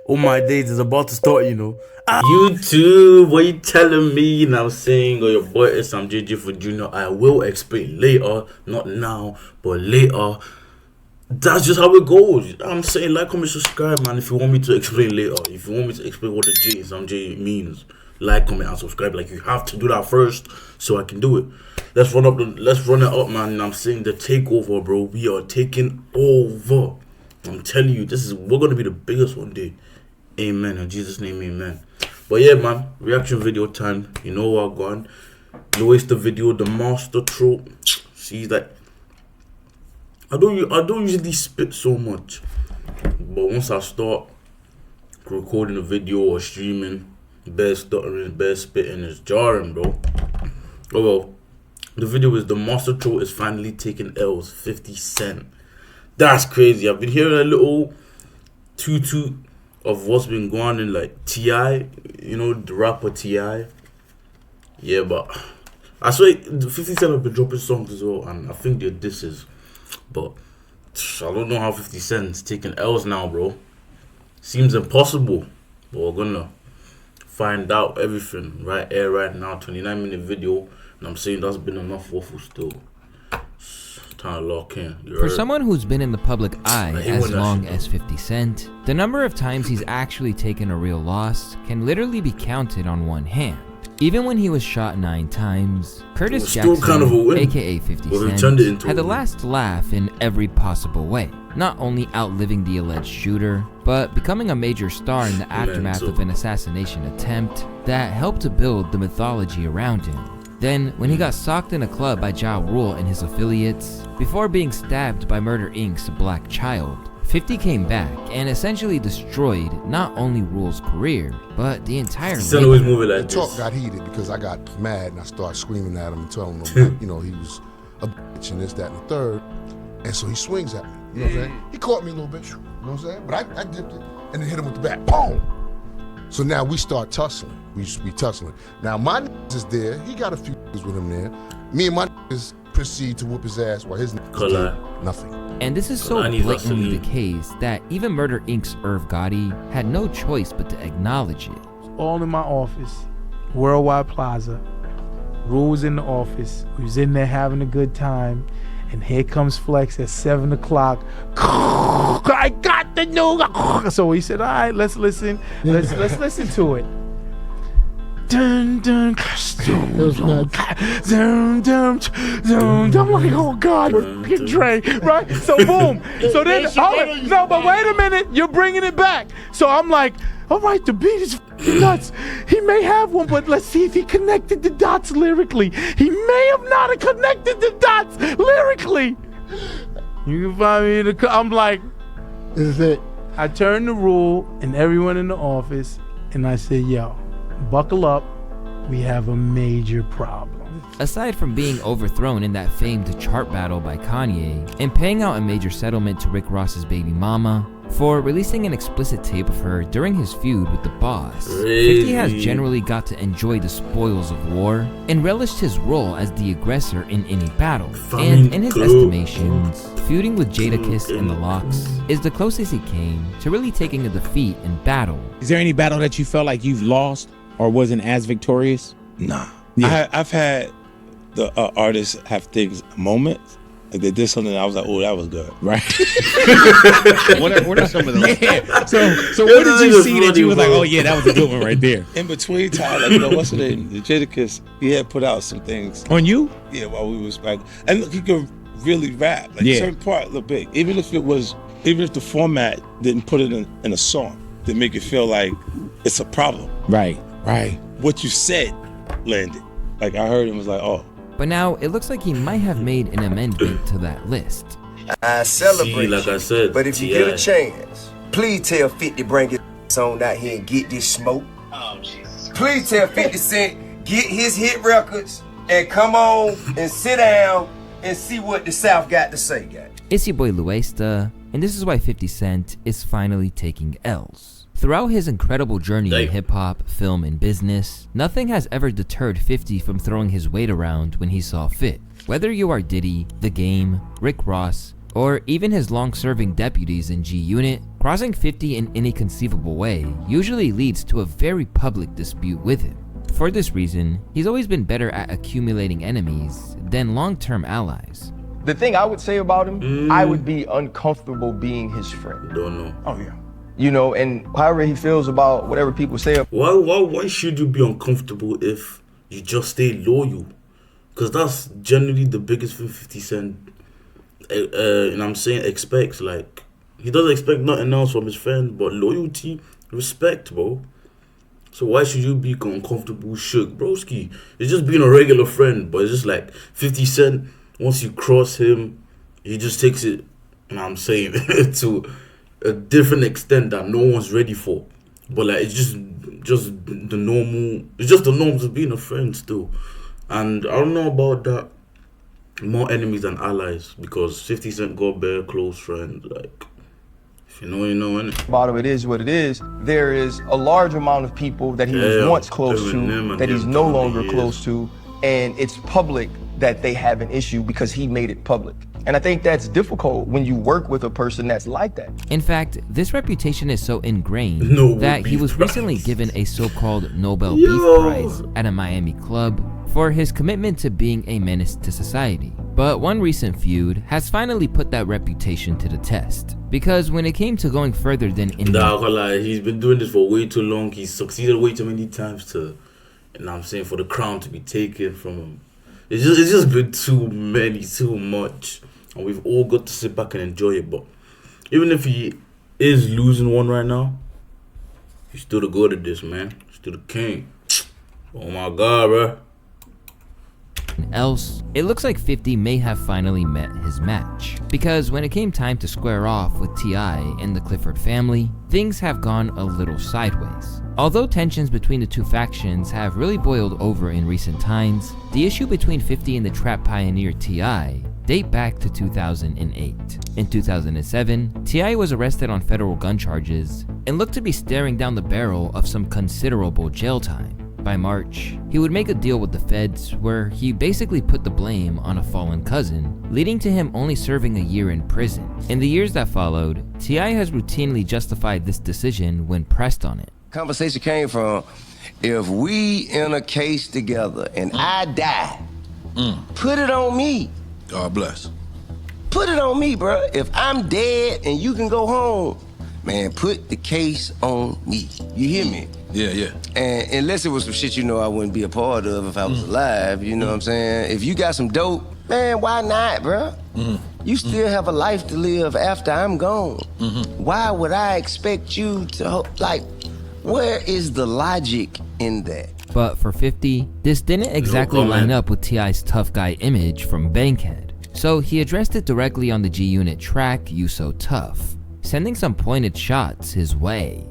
All my days is about to start, you know. YouTube, what you telling me? You know what I'm saying? Or your boy is I'm JJ for Junior. I will explain later, not now, but later. That's just how it goes. I'm saying like, comment, subscribe, man. If you want me to explain later, if you want me to explain what the J is, J means, like, comment, and subscribe. Like, you have to do that first so I can do it. Let's run it up, man. And I'm saying the takeover, bro. We are taking over. I'm telling you, we're gonna be the biggest one day. Amen. In Jesus' name, amen. But yeah, man, reaction video time. You know what I'm going. Louaista video, the master trope. See that. I don't usually spit so much, but once I start recording a video or streaming, best stuttering, best spitting is jarring, bro. Oh well, the video is the master troll is finally taking L's. 50 Cent. That's crazy. I've been hearing a little toot of what's been going on in like T.I., you know, the rapper T.I. Yeah, but I swear 50 Cent have been dropping songs as well, and I think they're disses. But I don't know how 50 Cent's taking L's now, bro. Seems impossible. But we're gonna find out everything right here, right now. 29-minute video. And I'm saying that's been enough waffle still. It's time to lock in. For someone who's been in the public eye as long as 50 Cent, the number of times he's actually taken a real loss can literally be counted on one hand. Even when he was shot 9 times, Curtis Jackson, kind of a win, aka 50 Cent, had the last laugh in every possible way. Not only outliving the alleged shooter, but becoming a major star in the aftermath of an assassination attempt that helped to build the mythology around him. Then, when he got socked in a club by Ja Rule and his affiliates, before being stabbed by Murder Inc.'s Black Child, 50 came back and essentially destroyed not only Rule's career, but the entire The talk got heated because I got mad and I started screaming at him and telling him, you know, he was a bitch and this, that, and the third. And so he swings at me, you know what I'm saying? He caught me a little bit, you know what I'm saying? But I dipped it and then hit him with the bat, boom! So now we start tussling, we tussling. Now my is there, he got a few with him there. Me and my proceed to whoop his ass while his did nothing. And this is so blatantly the case that even Murder Inc.'s Irv Gotti had no choice but to acknowledge it. All in my office, Worldwide Plaza. Rule was in the office. We was in there having a good time. And here comes Flex at 7 o'clock. I got the news. So he said, all right, let's listen. Let's listen to it. Dun, dun, dun, dun, dun, dun. I'm like, oh God, we're fucking Dre, right? So boom. So then, no, but wait a minute, you're bringing it back. So I'm like, all right, the beat is nuts. He may have one, but let's see if he connected the dots lyrically. He may have not connected the dots lyrically. You can find me in the. I'm like, this is it. I turned to Rule and everyone in the office, and I said, yo, buckle up, we have a major problem. Aside from being overthrown in that famed chart battle by Kanye and paying out a major settlement to Rick Ross's baby mama for releasing an explicit tape of her during his feud with the boss, 50 has generally got to enjoy the spoils of war and relished his role as the aggressor in any battle. And in his estimations, feuding with Jadakiss and the Locks is the closest he came to really taking a defeat in battle. Is there any battle that you felt like you've lost or wasn't as victorious? Nah. Yeah. I've had the artists have things, moments. Like they did something, I was like, oh, that was good. Right. what are some of those? Yeah. So what did you see that you was like, oh yeah, that was a good one right there? In between time, like, you know, what's the name? The Jadakiss, he had put out some things. On you? Yeah, while we was like, and look, he could really rap. Like certain part look big. Even if the format didn't put it in a song, that make it feel like it's a problem. Right. What you said landed. Like I heard him was like, oh. But now it looks like he might have made an amendment to that list. I celebrate like I said, but if you get a chance, please tell 50 bring his on out here and get this smoke. Oh, Jesus. Please tell 50 Cent get his hit records and come on and sit down and see what the South got to say, guys. It's your boy Louaista, and this is why 50 Cent is finally taking L's. Throughout his incredible journey in hip-hop, film, and business, nothing has ever deterred 50 from throwing his weight around when he saw fit. Whether you are Diddy, The Game, Rick Ross, or even his long-serving deputies in G Unit, crossing 50 in any conceivable way usually leads to a very public dispute with him. For this reason, he's always been better at accumulating enemies than long-term allies. The thing I would say about him, I would be uncomfortable being his friend. Don't know. Oh yeah. You know, and however he feels about whatever people say. Why should you be uncomfortable if you just stay loyal? Because that's generally the biggest thing 50 Cent, and I'm saying expects. Like, he doesn't expect nothing else from his friend but loyalty, respect, bro. So why should you be uncomfortable, shook, broski? It's just being a regular friend, but it's just like 50 Cent, once you cross him, he just takes it, and I'm saying, to a different extent that no one's ready for. But like, it's just the normal, it's just the norms of being a friend still. And I don't know about that, more enemies than allies, because 50 Cent got bare close friends. Like, if you know, you know, innit? Bottom, it is what it is. There is a large amount of people that he was once close to, that he's no longer close to, and it's public that they have an issue because he made it public. And I think that's difficult when you work with a person that's like that. In fact, this reputation is so ingrained that he was recently given a so-called Nobel Beef Prize at a Miami club for his commitment to being a menace to society. But one recent feud has finally put that reputation to the test. Because when it came to going further than he's been doing this for way too long. He's succeeded way too many times to, and I'm saying, for the crown to be taken from him. It's just been too much. And we've all got to sit back and enjoy it. But even if he is losing one right now, he's still the god of this, man. Still the king. Oh my God, bro. Else, it looks like 50 may have finally met his match. Because when it came time to square off with T.I. and the Clifford family, things have gone a little sideways. Although tensions between the two factions have really boiled over in recent times, the issue between 50 and the trap pioneer T.I. date back to 2008. In 2007, T.I. was arrested on federal gun charges and looked to be staring down the barrel of some considerable jail time. By March, he would make a deal with the feds where he basically put the blame on a fallen cousin, leading to him only serving a year in prison. In the years that followed, T.I. has routinely justified this decision when pressed on it. Conversation came from, if we in a case together and I die, put it on me. God bless. Put it on me, bro. If I'm dead and you can go home, man, put the case on me. You hear me? Yeah. And unless it was some shit, you know, I wouldn't be a part of if I was alive, you know what I'm saying? If you got some dope, man, why not, bro? You still have a life to live after I'm gone. Why would I expect you to, like, where is the logic in that? But for 50, this didn't exactly line up with T.I.'s tough guy image from Bankhead. So he addressed it directly on the G Unit track You So Tough, sending some pointed shots his way.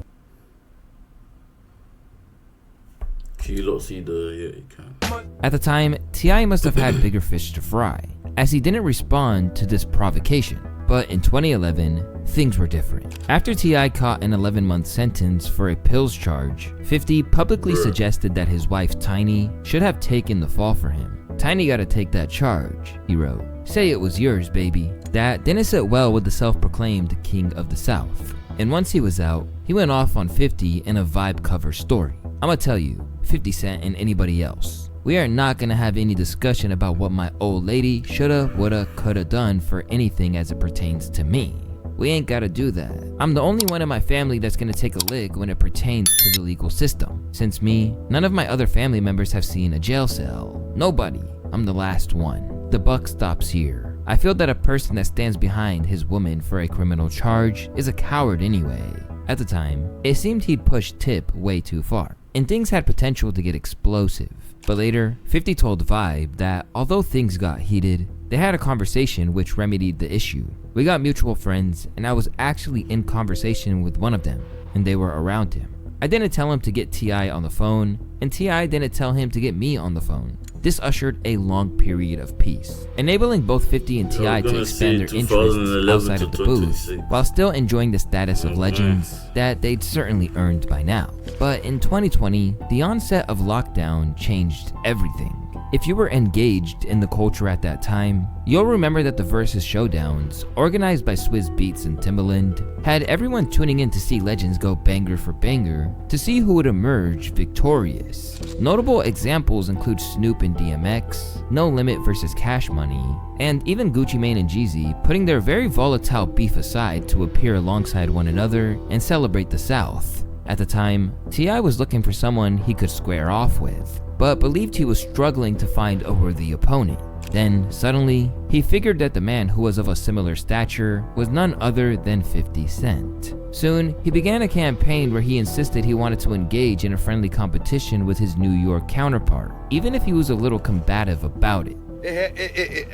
Can you not see the, yeah, you can. At the time, T.I. must have had bigger fish to fry, as he didn't respond to this provocation. But in 2011, things were different. After T.I. caught an 11-month sentence for a pills charge, 50 publicly suggested that his wife Tiny should have taken the fall for him. Tiny gotta take that charge, he wrote. Say it was yours, baby. That didn't sit well with the self-proclaimed king of the South. And once he was out, he went off on 50 in a vibe cover story. I'ma tell you, 50 Cent and anybody else, we are not gonna have any discussion about what my old lady shoulda, woulda, coulda done for anything as it pertains to me. We ain't gotta do that. I'm the only one in my family that's gonna take a lick when it pertains to the legal system. Since me, none of my other family members have seen a jail cell. Nobody. I'm the last one. The buck stops here. I feel that a person that stands behind his woman for a criminal charge is a coward anyway. At the time, it seemed he'd pushed Tip way too far, and things had potential to get explosive. But later, 50 told Vibe that although things got heated, they had a conversation which remedied the issue. We got mutual friends, and I was actually in conversation with one of them, and they were around him. I didn't tell him to get T.I. on the phone, and T.I. didn't tell him to get me on the phone. This ushered a long period of peace, enabling both 50 and T.I. to expand their interests outside of the booth, while still enjoying the status of legends that they'd certainly earned by now. But in 2020, the onset of lockdown changed everything. If you were engaged in the culture at that time, you'll remember that the Versus Showdowns, organized by Swizz Beatz and Timbaland, had everyone tuning in to see legends go banger for banger to see who would emerge victorious. Notable examples include Snoop and DMX, No Limit versus Cash Money, and even Gucci Mane and Jeezy putting their very volatile beef aside to appear alongside one another and celebrate the South. At the time, T.I. was looking for someone he could square off with, but believed he was struggling to find a worthy opponent. Then, suddenly, he figured that the man who was of a similar stature was none other than 50 Cent. Soon, he began a campaign where he insisted he wanted to engage in a friendly competition with his New York counterpart, even if he was a little combative about it.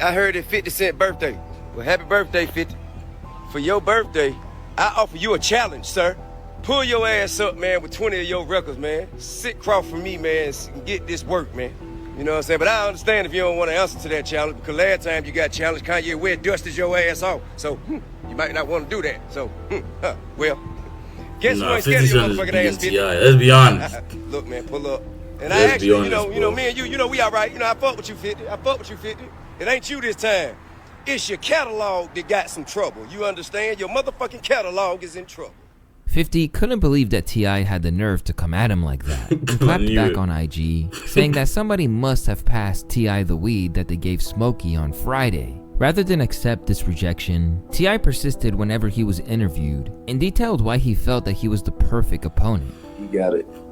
I heard it's 50 Cent birthday. Well, happy birthday, 50. For your birthday, I offer you a challenge, sir. Pull your ass up, man, with 20 of your records, man. Sit across from me, man, and get this work, man. You know what I'm saying? But I understand if you don't want to answer to that challenge, because last time you got challenged, Kanye West dusted your ass off. So, you might not want to do that. So, well, guess who ain't scared of your motherfucking ass, 50? Let's be honest. Look, man, pull up. And I actually, you know, me and you, we all right. You know, I fuck with you, 50. I fuck with you, 50. It ain't you this time. It's your catalog that got some trouble. You understand? Your motherfucking catalog is in trouble. 50 couldn't believe that T.I. had the nerve to come at him like that, and clapped back on IG, saying that somebody must have passed T.I. the weed that they gave Smokey on Friday. Rather than accept this rejection, T.I. persisted whenever he was interviewed and detailed why he felt that he was the perfect opponent.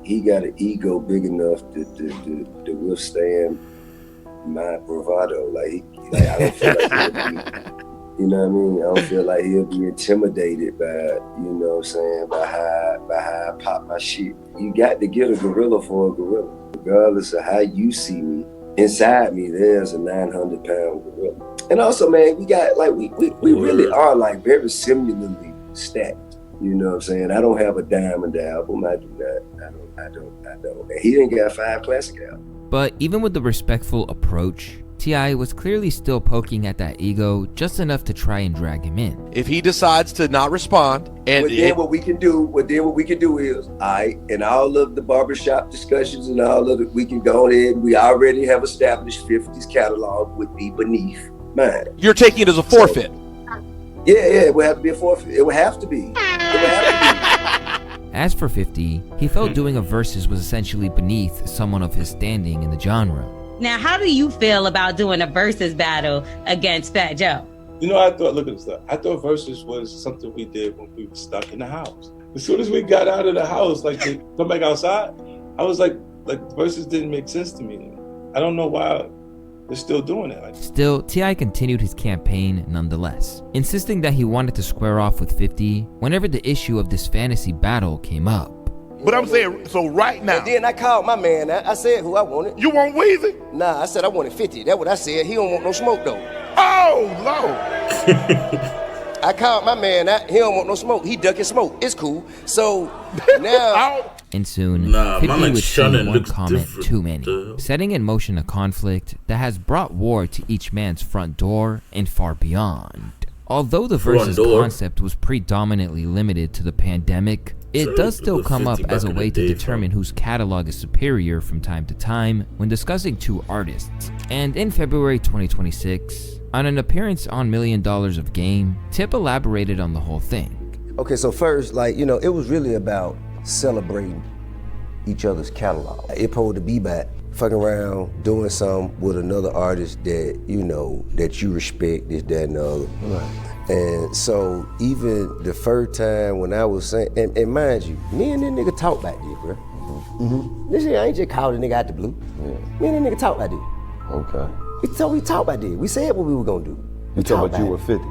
He got an ego big enough to withstand my bravado. Like I don't feel like you know what I mean? I don't feel like he'll be intimidated by, you know what I'm saying, by how I pop my shit. You got to get a gorilla for a gorilla. Regardless of how you see me, inside me, there's a 900-pound gorilla. And also, man, we got, like, we really are, like, very similarly stacked. You know what I'm saying? I don't have a diamond album. I do not. I don't. And he didn't got 5 classic albums. But even with the respectful approach, T.I. was clearly still poking at that ego just enough to try and drag him in. If he decides to not respond, and then what we can do is, in all of the barbershop discussions and all of it, we can go ahead. We already have established 50's catalog would be beneath mine. You're taking it as a forfeit. Yeah, it would have to be a forfeit. It would have to be. As for 50, he felt doing a versus was essentially beneath someone of his standing in the genre. Now, how do you feel about doing a versus battle against Fat Joe? You know, look at this stuff. I thought versus was something we did when we were stuck in the house. As soon as we got out of the house, like to come back outside, I was like versus didn't make sense to me. I don't know why they're still doing it. Still, T.I. continued his campaign nonetheless, insisting that he wanted to square off with 50 whenever the issue of this fantasy battle came up. But I'm saying, so right now. And then I called my man. I said who I wanted. You want Weezy? Nah, I said I wanted 50. That's what I said. He don't want no smoke, though. Oh, Lord. I called my man. He don't want no smoke. He ducking smoke. It's cool. So now... And soon, 50 would see one comment too many, setting in motion a conflict that has brought war to each man's front door and far beyond. Although the versus concept was predominantly limited to the pandemic, it does still come up as a way to determine whose catalog is superior from time to time when discussing two artists. And in February 2026, on an appearance on $1 Million of Game, Tip elaborated on the whole thing. Okay, so first, it was really about celebrating each other's catalog. It pulled the be back, fucking around, doing something with another artist that, that you respect, this, that, and the other. Right. And so even the first time when I was saying, and mind you, me and this nigga talk about this, bro. Mm-hmm. This shit, I ain't just called a nigga out the blue. Yeah. Me and this nigga talk about this. Okay. We talk about this. We said what we were gonna do. You talk about you were 50?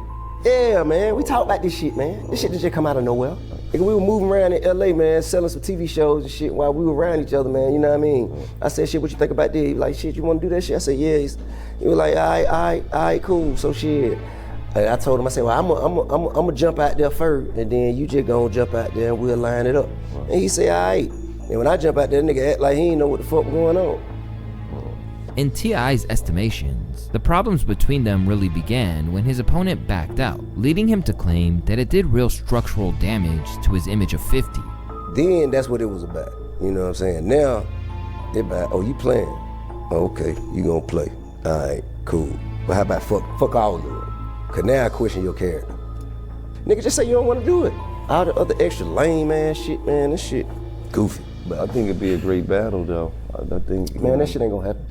Yeah, man. We talk about this shit, man. This shit just come out of nowhere. Nigga, we were moving around in LA, man, selling some TV shows and shit while we were around each other, man. You know what I mean? I said, shit, what you think about this? He was like, shit, you wanna do that shit? I said, yeah. He was like, all right, cool. So shit. I told him, I said, well, I'm gonna jump out there first, and then you just gonna jump out there and we'll line it up. And he said, all right. And when I jump out there, nigga act like he ain't know what the fuck was going on. In T.I.'s estimations, the problems between them really began when his opponent backed out, leading him to claim that it did real structural damage to his image of 50. Then that's what it was about, you know what I'm saying? Now, they're about, oh, you playing. Okay, you gonna play. Alright, cool. But how about fuck all of them? Cause now I question your character. Nigga, just say you don't wanna do it. All the other extra lame ass shit, man, this shit goofy. But I think it'd be a great battle, though. I think, man, that shit ain't gonna happen.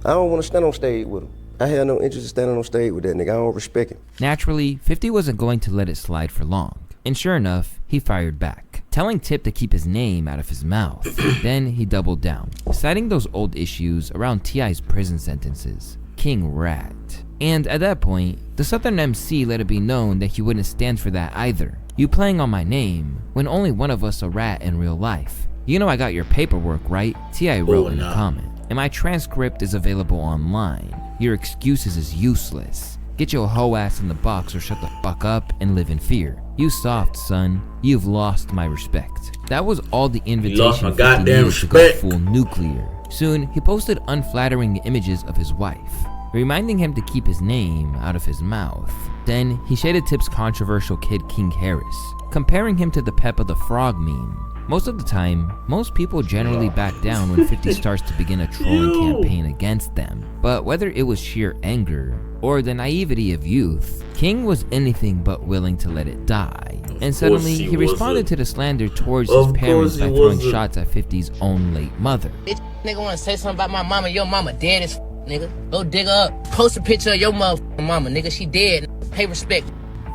I don't wanna stand on stage with him. I had no interest in standing on stage with that nigga. I don't respect him. Naturally, 50 wasn't going to let it slide for long. And sure enough, he fired back, telling Tip to keep his name out of his mouth. Then he doubled down, citing those old issues around T.I.'s prison sentences. King Rat. And at that point, the Southern MC let it be known that he wouldn't stand for that either. You playing on my name when only one of us a rat in real life. You know I got your paperwork, right? T.I. wrote in a comment. And my transcript is available online. Your excuses is useless. Get your hoe ass in the box or shut the fuck up and live in fear. You soft, son. You've lost my respect. That was all the invitation 50 needed to go full nuclear. Soon, he posted unflattering images of his wife, reminding him to keep his name out of his mouth. Then, he shaded Tip's controversial kid King Harris, comparing him to the Peppa the Frog meme. Most of the time, most people generally back down when 50 starts to begin a trolling campaign against them. But whether it was sheer anger or the naivety of youth, King was anything but willing to let it die. And suddenly, he responded to the slander towards his parents by throwing shots at 50's own late mother. Bitch, nigga wanna say something about my mama, your mama dead as nigga. Go dig her up. Post a picture of your motherfucking mama, nigga. She dead. Pay respect.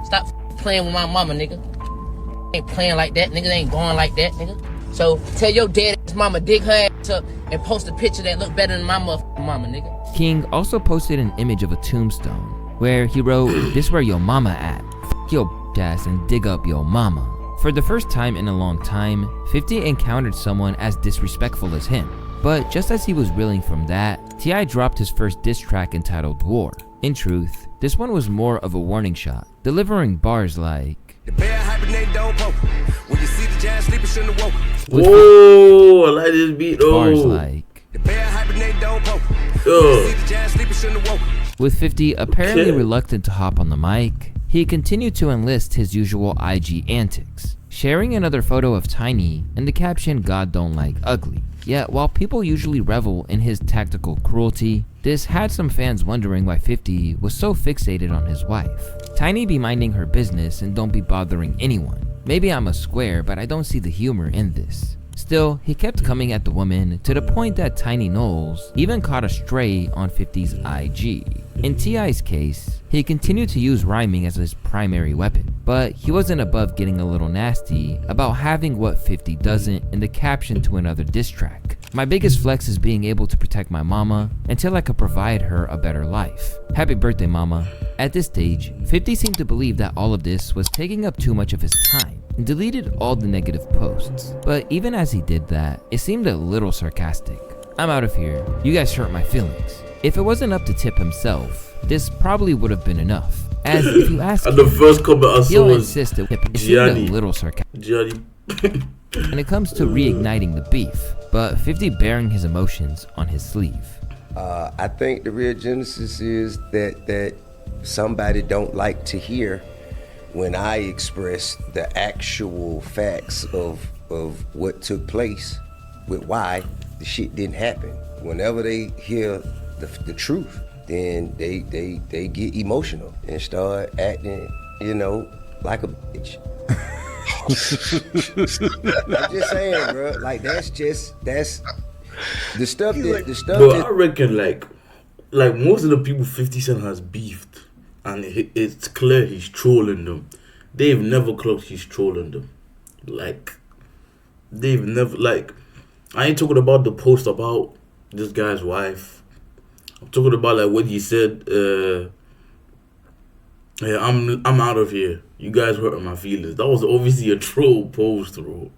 Stop playing with my mama, nigga. Ain't playing like that, nigga. Ain't going like that, nigga. So tell your dead ass mama dig her ass up and post a picture that look better than my motherfucking mama, nigga. King also posted an image of a tombstone where he wrote, "This where your mama at. F your ass and dig up your mama." For the first time in a long time, 50 encountered someone as disrespectful as him. But just as he was reeling from that, T.I. dropped his first diss track entitled War. In truth, this one was more of a warning shot, delivering bars like, The bear hibernate don't poke. When you see the giant sleeping, shouldn't have woke. Whoa, I like this beat. Bars like, The bear hibernate don't poke. When you see the giant sleeping, shouldn't have woke. With 50 apparently reluctant to hop on the mic, he continued to enlist his usual IG antics, sharing another photo of Tiny and the caption "God don't like ugly." Yet while people usually revel in his tactical cruelty, this had some fans wondering why 50 was so fixated on his wife. Tiny be minding her business and don't be bothering anyone. Maybe I'm a square, but I don't see the humor in this. Still, he kept coming at the woman to the point that Tiny Knowles even caught a stray on 50's IG. In T.I.'s case, he continued to use rhyming as his primary weapon, but he wasn't above getting a little nasty about having what 50 doesn't in the caption to another diss track. My biggest flex is being able to protect my mama until I could provide her a better life. Happy birthday, mama. At this stage, 50 seemed to believe that all of this was taking up too much of his time and deleted all the negative posts. But even as he did that, it seemed a little sarcastic. I'm out of here. You guys hurt my feelings. If it wasn't up to Tip himself, this probably would have been enough. As if you ask him, the first comment I saw he'll was insist it seemed a little sarcastic. When it comes to reigniting the beef, but 50 bearing his emotions on his sleeve. I think the real genesis is that somebody don't like to hear when I express the actual facts of what took place with why the shit didn't happen. Whenever they hear the truth, then they get emotional and start acting, like a bitch. I'm just saying, bro. Like that's the stuff Bro, I reckon like most of the people 50 Cent has beefed, and it's clear he's trolling them. They've never clocked he's trolling them. Like they've never I ain't talking about the post about this guy's wife. I'm talking about like what he said. Yeah, I'm out of here. You guys hurting my feelings. That was obviously a troll post, bro.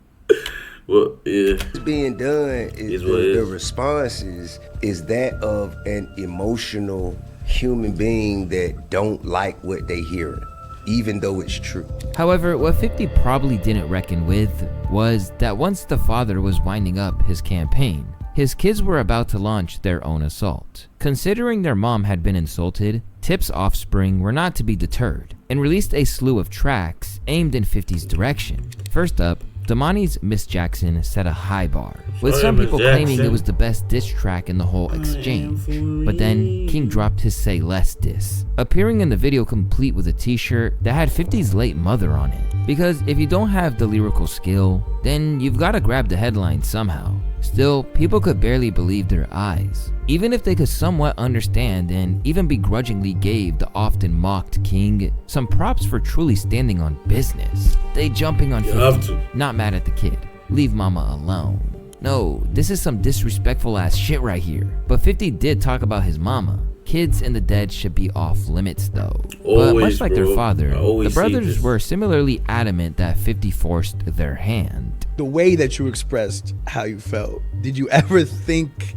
Well, yeah. What's being done is the response is that of an emotional human being that don't like what they hearing, even though it's true. However, what 50 probably didn't reckon with was that once the father was winding up his campaign, his kids were about to launch their own assault. Considering their mom had been insulted, Tip's offspring were not to be deterred and released a slew of tracks aimed in 50's direction. First up, Damani's Miss Jackson set a high bar, with some people claiming it was the best diss track in the whole exchange. But then King dropped his Say Less diss, appearing in the video complete with a t-shirt that had 50's late mother on it. Because if you don't have the lyrical skill, then you've gotta grab the headline somehow. Still, people could barely believe their eyes, even if they could somewhat understand and even begrudgingly gave the often mocked King some props for truly standing on business. They jumping on 50, not mad at the kid, leave mama alone. No, this is some disrespectful ass shit right here. But 50 did talk about his mama. Kids and the dead should be off limits though. But much like their father, the brothers were similarly adamant that 50 forced their hand. The way that you expressed how you felt, did you ever think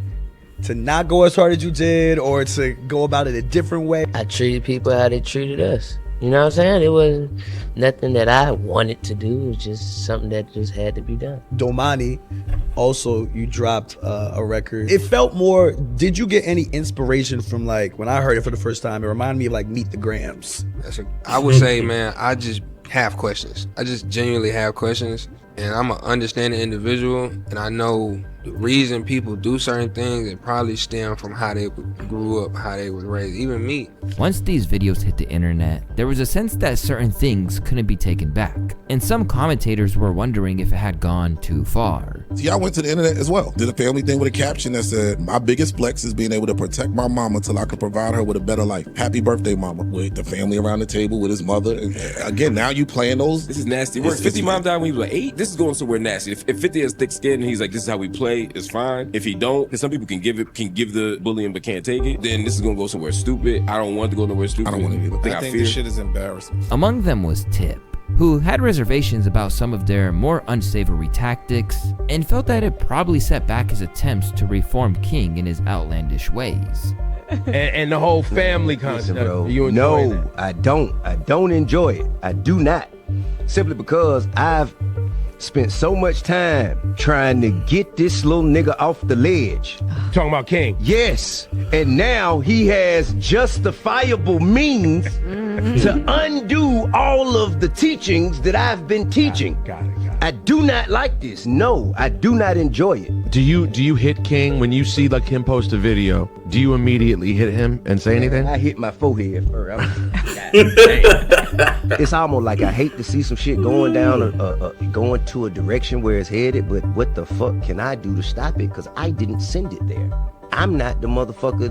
to not go as hard as you did or to go about it a different way? I treated people how they treated us. You know what I'm saying? It wasn't nothing that I wanted to do. It was just something that just had to be done. Domani, also you dropped a record. It felt more, did you get any inspiration from, like, when I heard it for the first time, it reminded me of like Meet the Grams. I would say, man, I just have questions. I just genuinely have questions. And I'm an understanding individual, and I know the reason people do certain things, it probably stem from how they grew up, how they was raised, even me. Once these videos hit the internet, there was a sense that certain things couldn't be taken back, and some commentators were wondering if it had gone too far. See, I went to the internet as well. Did a family thing with a caption that said, "My biggest flex is being able to protect my mama till I can provide her with a better life. Happy birthday, mama." With the family around the table with his mother. And again, now you playing those. This is nasty work. 50 mom died when he was like 8. This is going somewhere nasty. If 50 has thick skin and he's like, "This is how we play," it's fine. If he don't, because some people can give the bullying but can't take it, then this is gonna go somewhere stupid. I don't want to go nowhere stupid. I don't want to either. I think this shit is embarrassing. Among them was Tip, who had reservations about some of their more unsavory tactics and felt that it probably set back his attempts to reform King in his outlandish ways. and the whole family concept. You enjoy that? I don't. I don't enjoy it. I do not. Simply because I've spent so much time trying to get this little nigga off the ledge. Talking about King? Yes. And now he has justifiable means to undo all of the teachings that I've been teaching. Got it. I do not like this. No, I do not enjoy it. Do you hit King when you see like him post a video? Do you immediately hit him and say anything? I hit my forehead first. It's almost like I hate to see some shit going down, going to a direction where it's headed, but what the fuck can I do to stop it? Because I didn't send it there. I'm not the motherfucker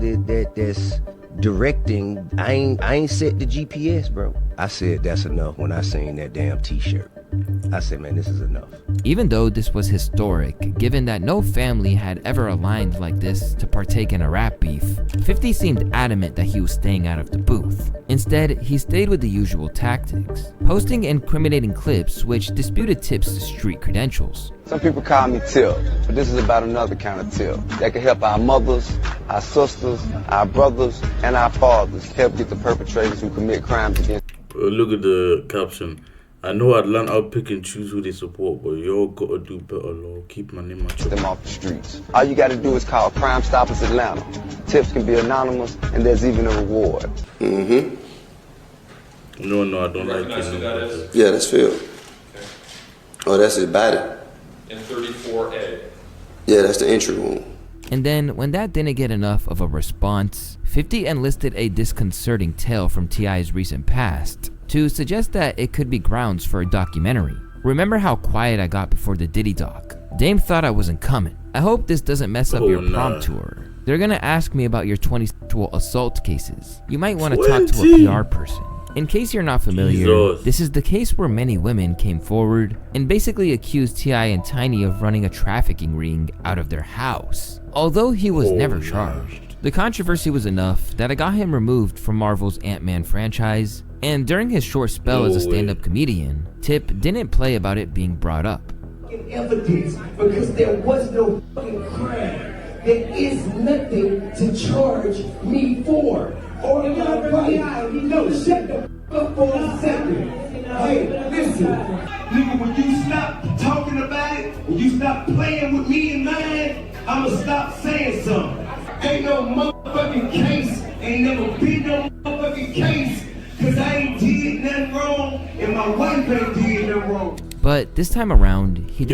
that's directing. I ain't set the GPS, bro. I said that's enough when I seen that damn t-shirt. I said, man, this is enough. Even though this was historic, given that no family had ever aligned like this to partake in a rap beef, 50 seemed adamant that he was staying out of the booth. Instead, he stayed with the usual tactics, posting incriminating clips which disputed Tip's street credentials. Some people call me Tip, but this is about another kind of Tip that can help our mothers, our sisters, our brothers, and our fathers help get the perpetrators who commit crimes against. Look at the caption. I know Atlanta pick and choose who they support, but y'all gotta do better, Lord. Keep my name out. Them off the streets. All you gotta do is call Crime Stoppers Atlanta. Tips can be anonymous, and there's even a reward. Mm-hmm. No, I don't like it. Yeah, that's Phil. Okay. Oh, that's his body. In 34A. Yeah, that's the entry room. And then, when that didn't get enough of a response, 50 enlisted a disconcerting tale from T.I.'s recent past to suggest that it could be grounds for a documentary. Remember how quiet I got before the Diddy doc? Dame thought I wasn't coming. I hope this doesn't mess up your prom tour. They're gonna ask me about your 20 sexual assault cases. You might want to talk to a PR person. In case you're not familiar, this is the case where many women came forward and basically accused T.I. and Tiny of running a trafficking ring out of their house. Although he was never charged. The controversy was enough that it got him removed from Marvel's Ant-Man franchise, and during his short spell as a stand-up comedian, Tip didn't play about it being brought up. Evidence, because there was no fucking crime. There is nothing to charge me for. Or y'all no, shut the up for a second. Hey, listen, nigga, when you stop talking about it, when you stop playing with me and mine, I'ma stop saying something. Ain't no motherfucking case, ain't never been no motherfucking case, cause I ain't did nothing wrong, and my wife ain't did nothing wrong. But this time around, he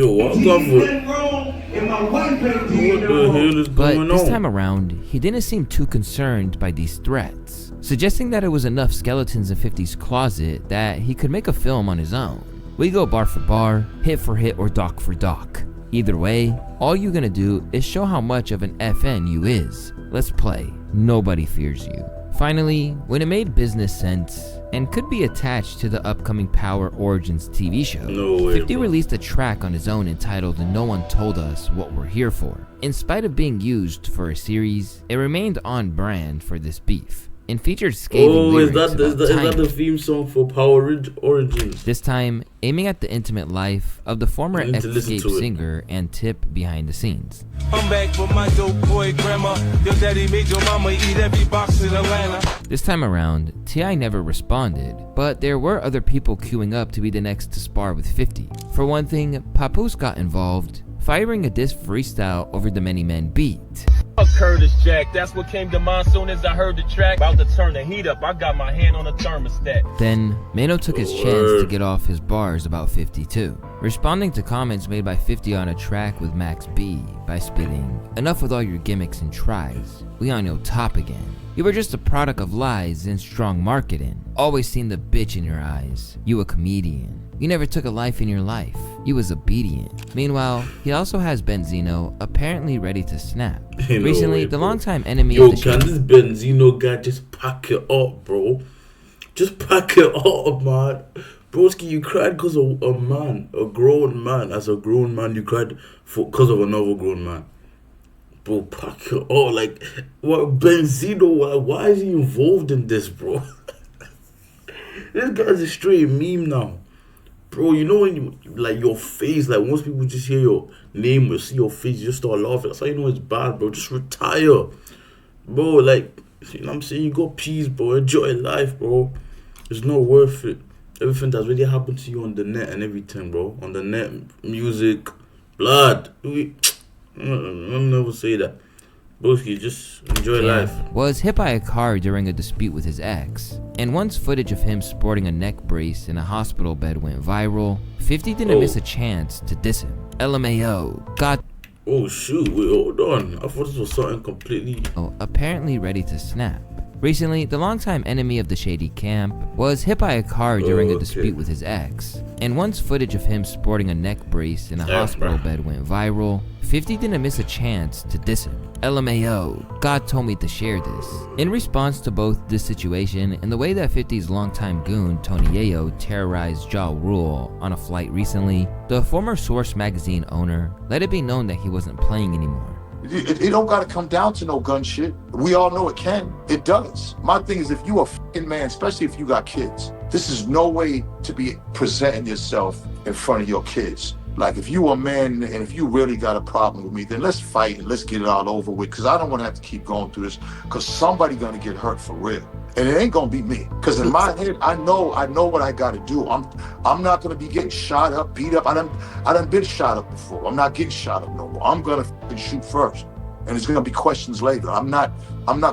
didn't seem too concerned by these threats, suggesting that it was enough skeletons in 50's closet that he could make a film on his own. We go bar for bar, hit for hit, or doc for doc. Either way, all you're gonna do is show how much of an FN you is. Let's play. Nobody fears you. Finally, when it made business sense and could be attached to the upcoming Power Origins TV show, 50 released a track on his own entitled "No One Told Us What We're Here For." In spite of being used for a series, it remained on brand for this beef and featured scathing lyrics about is that the theme song for Power Origins? This time, aiming at the intimate life of the former Escape singer and Tip behind the scenes. I'm back with my dope boy grandma. Your daddy made your mama eat every box in Atlanta. This time around, T.I. never responded, but there were other people queuing up to be the next to spar with 50. For one thing, Papoose got involved, firing a diss freestyle over the Many Men beat. Curtis Jack, that's what came to mind soon as I heard the track. About to turn the heat up, I got my hand on the thermostat. Then, Mano took his chance to get off his bars about 52, responding to comments made by 50 on a track with Max B by spitting, "Enough with all your gimmicks and tries, we on your top again. You were just a product of lies and strong marketing. Always seen the bitch in your eyes. You a comedian. You never took a life in your life. You was obedient." Meanwhile, he also has Benzino apparently ready to snap. Recently, the longtime enemy of the show. Can this Benzino guy just pack it up, bro? Just pack it up, man. Broski, you cried because of a man, a grown man. As a grown man, you cried because of another grown man. Bro, pack it up. Like, what, Benzino, why is he involved in this, bro? This guy's a straight meme now. Bro, you know when you, like, your face, like, once people just hear your name or see your face, you just start laughing. That's how you know it's bad, bro. Just retire. Bro, like, you know what I'm saying? You got peace, bro. Enjoy life, bro. It's not worth it. Everything that's really happened to you on the net and everything, bro. On the net, music, blood. I'll never say that. Broski, just enjoy life. Was hit by a car during a dispute with his ex, and once footage of him sporting a neck brace in a hospital bed went viral, 50 didn't miss a chance to diss him. LMAO, God. Oh shoot, wait, hold on. I thought this was something completely... apparently ready to snap. Recently, the longtime enemy of the shady camp was hit by a car during a dispute with his ex, and once footage of him sporting a neck brace in a hospital bed went viral, 50 didn't miss a chance to diss him. LMAO, God told me to share this. In response to both this situation and the way that 50's longtime goon Tony Yayo terrorized Ja Rule on a flight recently, the former Source magazine owner let it be known that he wasn't playing anymore. It don't gotta come down to no gun shit. We all know it can. It does. My thing is, if you a fucking man, especially if you got kids, this is no way to be presenting yourself in front of your kids. Like, if you a man and if you really got a problem with me, then let's fight and let's get it all over with, because I don't want to have to keep going through this, because somebody gonna get hurt for real. And it ain't gonna be me, because in my head, I know what I gotta do. I'm not gonna be getting shot up, beat up. I done been shot up before. I'm not getting shot up no more. I'm gonna shoot first, and it's gonna be questions later. I'm not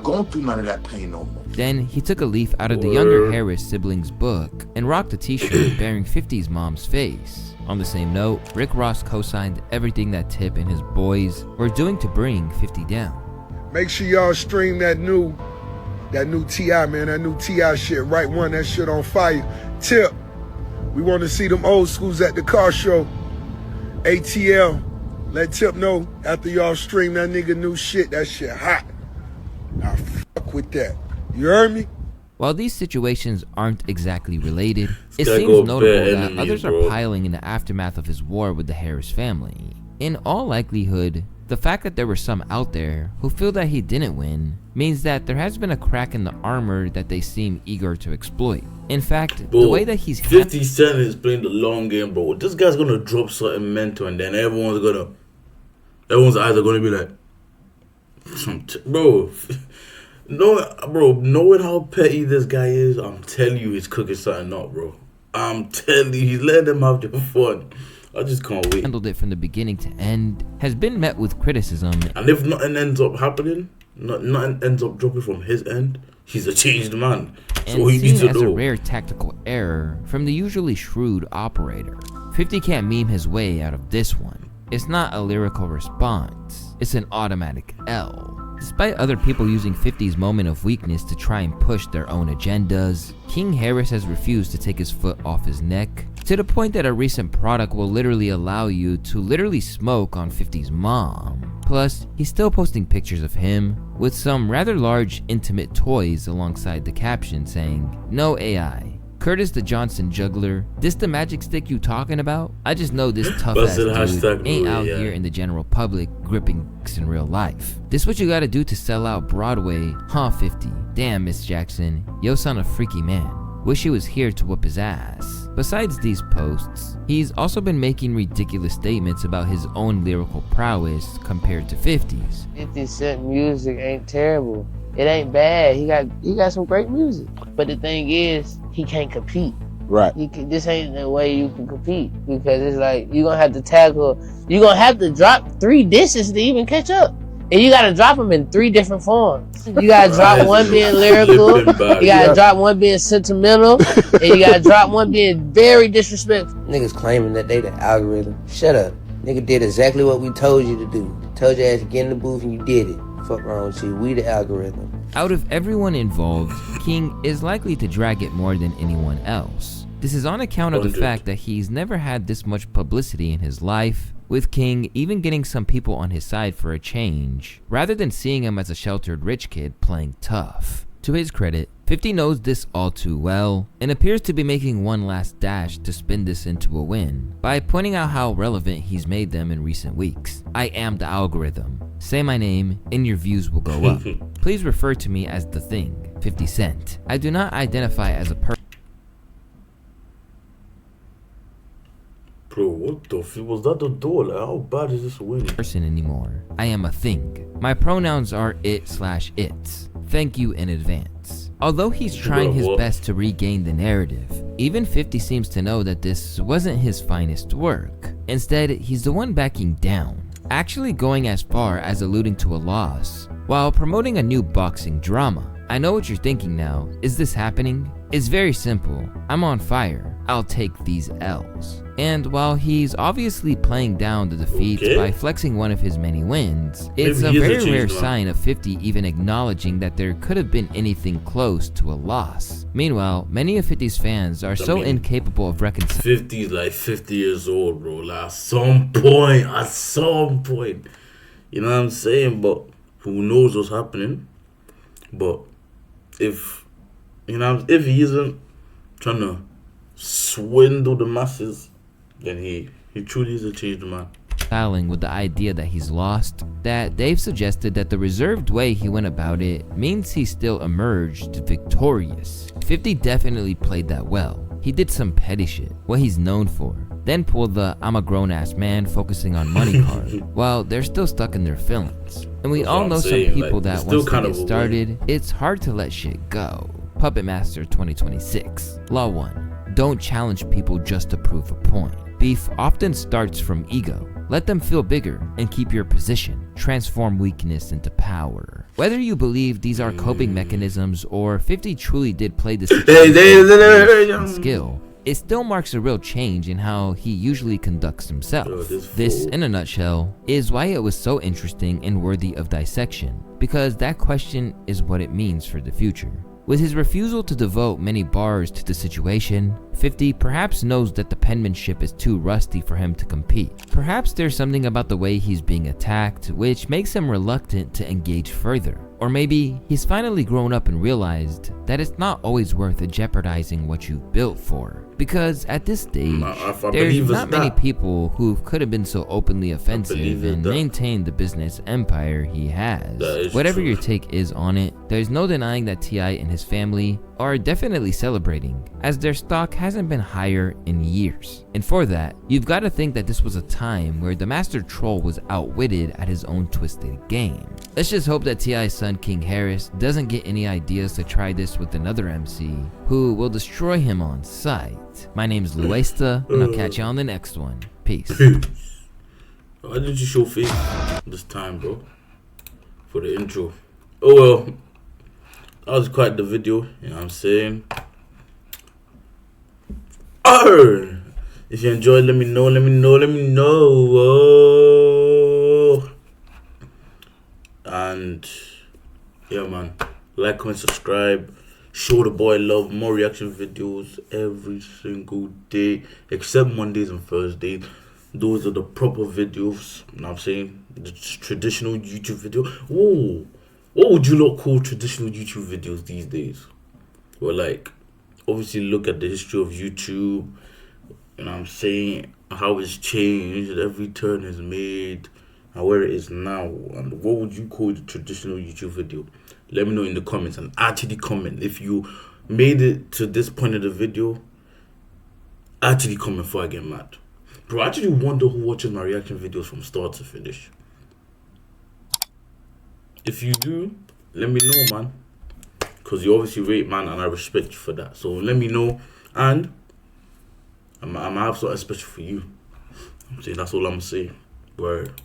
going through none of that pain no more. Then he took a leaf out of the younger Harris siblings' book and rocked a t-shirt bearing 50's mom's face. On the same note, Rick Ross co-signed everything that Tip and his boys were doing to bring 50 down. Make sure y'all stream that new T.I., man, that new T.I. shit. Right One, that shit on fire. Tip, we want to see them old schools at the car show. ATL, let Tip know after y'all stream that nigga new shit, that shit hot. I fuck with that. You heard me? While these situations aren't exactly related, it seems notable that others are piling in the aftermath of his war with the Harris family. In all likelihood, the fact that there were some out there who feel that he didn't win means that there has been a crack in the armor that they seem eager to exploit. In fact, the way that he's 50 Cent is playing the long game, bro. This guy's gonna drop something mental, and then everyone's eyes are gonna be like, bro. No, bro, knowing how petty this guy is, I'm telling you, he's cooking something up, bro. I'm telling you, he's letting them have their fun. I just can't wait. Handled it from the beginning to end, has been met with criticism. And if nothing ends up happening, nothing ends up dropping from his end, he's a changed man. And So he needs seen to as a know. rare tactical error from the usually shrewd operator. 50 can't meme his way out of this one. It's not a lyrical response, it's an automatic L. Despite other people using 50's moment of weakness to try and push their own agendas, King Harris has refused to take his foot off his neck, to the point that a recent product will literally allow you to literally smoke on 50's mom. Plus, he's still posting pictures of him with some rather large intimate toys alongside the caption saying, "No AI. Curtis the Johnson juggler, this the magic stick you talking about? I just know this tough ass dude ain't out here in the general public gripping dicks in real life. This what you gotta do to sell out Broadway, huh 50? Damn, Miss Jackson, yo son a freaky man. Wish he was here to whoop his ass." Besides these posts, he's also been making ridiculous statements about his own lyrical prowess compared to 50's. 50 Cent music ain't terrible. It ain't bad. He got some great music. But the thing is, he can't compete. Right. This ain't the way you can compete, because it's like you're gonna have to drop 3 dishes to even catch up. And you gotta drop them in 3 different forms. You gotta drop one being lyrical, you gotta drop one being sentimental, and you gotta drop one being very disrespectful. Niggas claiming that they the algorithm. Shut up. Nigga did exactly what we told you to do. Told your ass to get in the booth and you did it. Fuck wrong with you. We the algorithm. Out of everyone involved, King is likely to drag it more than anyone else. This is on account of the fact that he's never had this much publicity in his life, with King even getting some people on his side for a change, rather than seeing him as a sheltered rich kid playing tough. To his credit, 50 knows this all too well, and appears to be making one last dash to spin this into a win, by pointing out how relevant he's made them in recent weeks. "I am the algorithm. Say my name, and your views will go up. Please refer to me as the thing, 50 Cent. I do not identify as a person." Bro, what the f? Was that the door? Like, how bad is this winning? Person anymore. I am a thing. My pronouns are it/its. Thank you in advance. Although he's trying his best to regain the narrative, even 50 seems to know that this wasn't his finest work. Instead, he's the one backing down, actually going as far as alluding to a loss, while promoting a new boxing drama. I know what you're thinking now. Is this happening? It's very simple. I'm on fire. I'll take these L's. And while he's obviously playing down the defeats by flexing one of his many wins, it's a very rare sign of 50 even acknowledging that there could have been anything close to a loss. Meanwhile, many of 50's fans are so incapable of reconciling. 50's like 50 years old, bro. Like at some point. You know what I'm saying? But who knows what's happening? But if he isn't trying to swindle the masses, then he truly is a changed man. With the idea that he's lost, that they've suggested that the reserved way he went about it means he still emerged victorious. 50 definitely played that well. He did some petty shit, what he's known for, then pulled the "I'm a grown-ass man focusing on money" card, while they're still stuck in their feelings. And we all know some people that once they get started, it's hard to let shit go. Puppet Master 2026. Law 1. Don't challenge people just to prove a point. Beef often starts from ego. Let them feel bigger and keep your position. Transform weakness into power. Whether you believe these are coping mechanisms or 50 truly did play the situation skill, it still marks a real change in how he usually conducts himself. This, in a nutshell, is why it was so interesting and worthy of dissection, because that question is what it means for the future. With his refusal to devote many bars to the situation, 50 perhaps knows that the penmanship is too rusty for him to compete. Perhaps there's something about the way he's being attacked which makes him reluctant to engage further. Or maybe he's finally grown up and realized that it's not always worth jeopardizing what you built for. Because at this stage, there's not many people who could have been so openly offensive and maintained the business empire he has. Whatever your take is on it, there's no denying that T.I. and his family are definitely celebrating, as their stock hasn't been higher in years. And for that, you've got to think that this was a time where the master troll was outwitted at his own twisted game. Let's just hope that T.I.'s son King Harris doesn't get any ideas to try this with another MC who will destroy him on sight. My name's Louaista, and I'll catch you on the next one. Peace. Why didn't you show face this time, bro? For the intro. Oh well. that was quite the video, you know what I'm saying? Oh, if you enjoyed, let me know. And yeah, man, like, comment, subscribe, show the boy love. More reaction videos every single day except Mondays and Thursdays. Those are the proper videos, you know what I'm saying? The traditional YouTube video. Whoa, what would you lot call traditional YouTube videos these days? Well, like, obviously look at the history of YouTube, you know what I'm saying, how it's changed, every turn is made, and where it is now. And what would you call the traditional YouTube video? Let me know in the comments, and actually comment. If you made it to this point of the video, actually comment before I get mad. Bro, I actually wonder who watches my reaction videos from start to finish. If you do, let me know, man. Because you obviously rate, man, and I respect you for that. So let me know, and I'm gonna have something special for you. I'm saying, that's all I'm saying. Word.